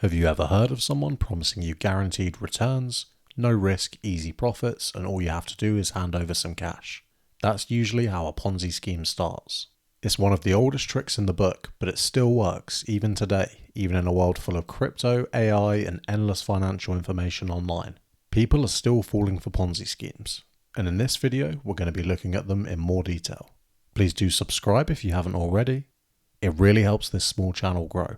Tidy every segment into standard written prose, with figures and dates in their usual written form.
Have you ever heard of someone promising you guaranteed returns, no risk, easy profits, and all you have to do is hand over some cash? That's usually how a Ponzi scheme starts. It's one of the oldest tricks in the book, but it still works even today, even in a world full of crypto, AI, and endless financial information online. People are still falling for Ponzi schemes, and in this video, we're going to be looking at them in more detail. Please do subscribe if you haven't already. It really helps this small channel grow.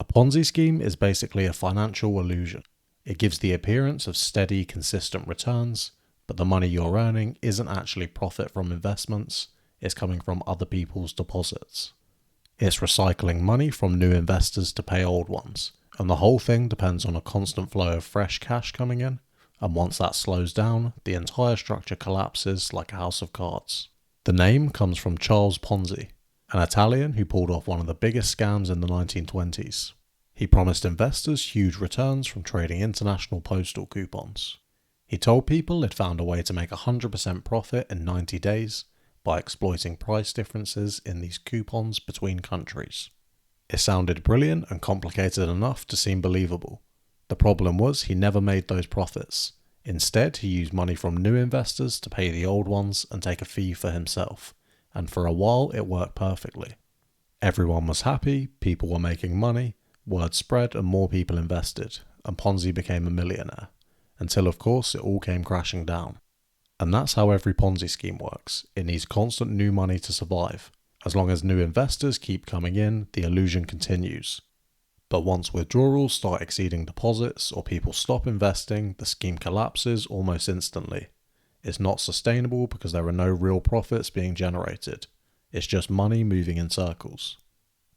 A Ponzi scheme is basically a financial illusion. It gives the appearance of steady, consistent returns, but the money you're earning isn't actually profit from investments, it's coming from other people's deposits. It's recycling money from new investors to pay old ones, and the whole thing depends on a constant flow of fresh cash coming in, and once that slows down, the entire structure collapses like a house of cards. The name comes from Charles Ponzi, an Italian who pulled off one of the biggest scams in the 1920s. He promised investors huge returns from trading international postal coupons. He told people he'd found a way to make 100% profit in 90 days by exploiting price differences in these coupons between countries. It sounded brilliant and complicated enough to seem believable. The problem was he never made those profits. Instead, he used money from new investors to pay the old ones and take a fee for himself. And for a while it worked perfectly. Everyone was happy, people were making money, word spread and more people invested, and Ponzi became a millionaire. Until of course it all came crashing down. And that's how every Ponzi scheme works. It needs constant new money to survive. As long as new investors keep coming in, the illusion continues. But once withdrawals start exceeding deposits or people stop investing, the scheme collapses almost instantly. It's not sustainable because there are no real profits being generated. It's just money moving in circles.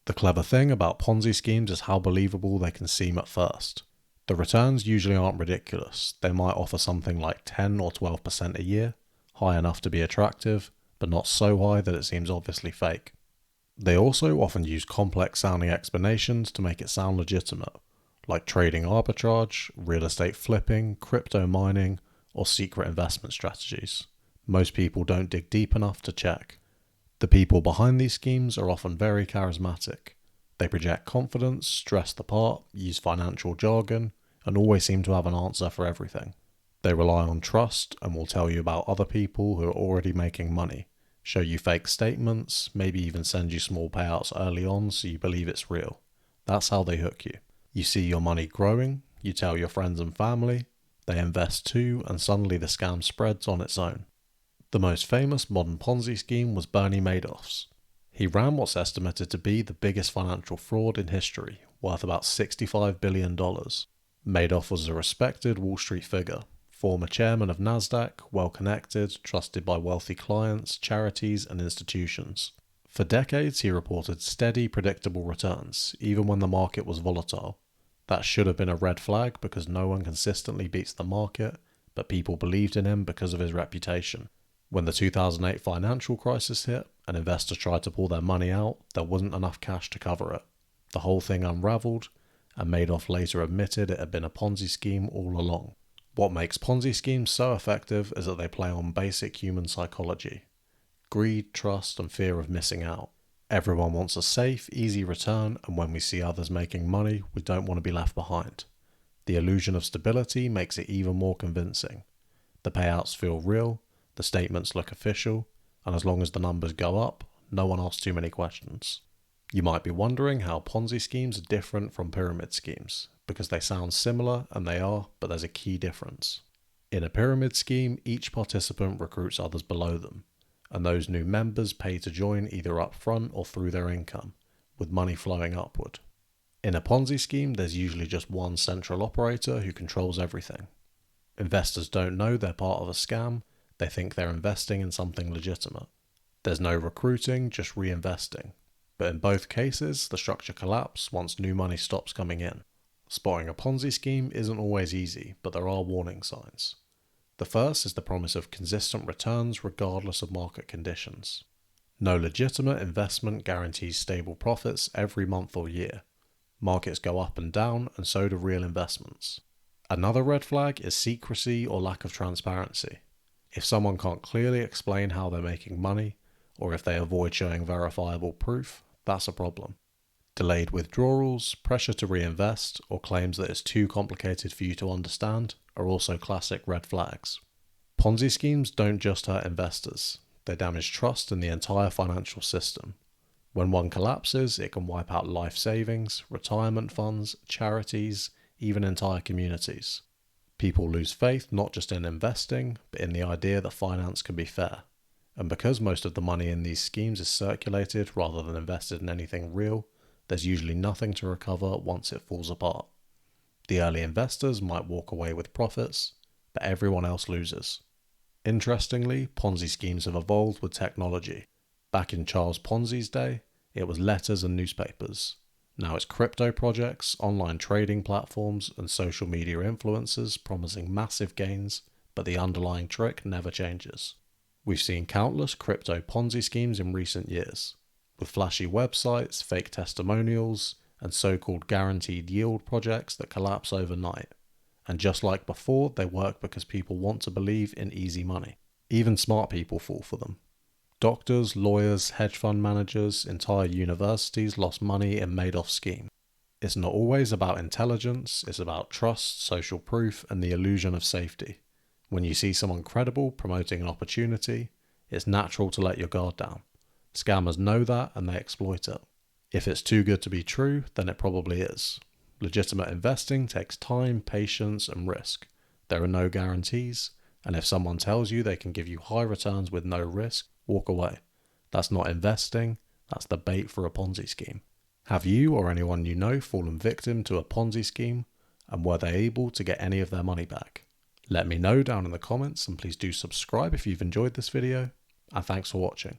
The clever thing about Ponzi schemes is how believable they can seem at first. The returns usually aren't ridiculous. They might offer something like 10 or 12% a year, high enough to be attractive, but not so high that it seems obviously fake. They also often use complex sounding explanations to make it sound legitimate, like trading arbitrage, real estate flipping, crypto mining, or secret investment strategies. Most people don't dig deep enough to check. The people behind these schemes are often very charismatic. They project confidence, dress the part, use financial jargon, and always seem to have an answer for everything. They rely on trust and will tell you about other people who are already making money, show you fake statements, maybe even send you small payouts early on so you believe it's real. That's how they hook you. You see your money growing, you tell your friends and family, they invest too, and suddenly the scam spreads on its own. The most famous modern Ponzi scheme was Bernie Madoff's. He ran what's estimated to be the biggest financial fraud in history, worth about $65 billion. Madoff was a respected Wall Street figure, former chairman of Nasdaq, well-connected, trusted by wealthy clients, charities, and institutions. For decades, he reported steady, predictable returns, even when the market was volatile. That should have been a red flag because no one consistently beats the market, but people believed in him because of his reputation. When the 2008 financial crisis hit and investors tried to pull their money out, there wasn't enough cash to cover it. The whole thing unraveled, and Madoff later admitted it had been a Ponzi scheme all along. What makes Ponzi schemes so effective is that they play on basic human psychology: greed, trust, and fear of missing out. Everyone wants a safe, easy return, and when we see others making money, we don't want to be left behind. The illusion of stability makes it even more convincing. The payouts feel real, the statements look official, and as long as the numbers go up, no one asks too many questions. You might be wondering how Ponzi schemes are different from pyramid schemes, because they sound similar, and they are, but there's a key difference. In a pyramid scheme, each participant recruits others below them, and those new members pay to join either up front or through their income, with money flowing upward. In a Ponzi scheme, there's usually just one central operator who controls everything. Investors don't know they're part of a scam, they think they're investing in something legitimate. There's no recruiting, just reinvesting. But in both cases, the structure collapses once new money stops coming in. Spotting a Ponzi scheme isn't always easy, but there are warning signs. The first is the promise of consistent returns regardless of market conditions. No legitimate investment guarantees stable profits every month or year. Markets go up and down, and so do real investments. Another red flag is secrecy or lack of transparency. If someone can't clearly explain how they're making money, or if they avoid showing verifiable proof, that's a problem. Delayed withdrawals, pressure to reinvest, or claims that it's too complicated for you to understand are also classic red flags. Ponzi schemes don't just hurt investors, they damage trust in the entire financial system. When one collapses, it can wipe out life savings, retirement funds, charities, even entire communities. People lose faith not just in investing, but in the idea that finance can be fair. And because most of the money in these schemes is circulated rather than invested in anything real, there's usually nothing to recover once it falls apart. The early investors might walk away with profits, but everyone else loses. Interestingly, Ponzi schemes have evolved with technology. Back in Charles Ponzi's day, it was letters and newspapers. Now it's crypto projects, online trading platforms, and social media influencers promising massive gains, but the underlying trick never changes. We've seen countless crypto Ponzi schemes in recent years, with flashy websites, fake testimonials, and so-called guaranteed yield projects that collapse overnight. And just like before, they work because people want to believe in easy money. Even smart people fall for them. Doctors, lawyers, hedge fund managers, entire universities lost money in Madoff's scheme. It's not always about intelligence, it's about trust, social proof, and the illusion of safety. When you see someone credible promoting an opportunity, it's natural to let your guard down. Scammers know that and they exploit it. If it's too good to be true, then it probably is. Legitimate investing takes time, patience, and risk. There are no guarantees, and if someone tells you they can give you high returns with no risk, walk away. That's not investing, that's the bait for a Ponzi scheme. Have you or anyone you know fallen victim to a Ponzi scheme, and were they able to get any of their money back? Let me know down in the comments, and please do subscribe if you've enjoyed this video, and thanks for watching.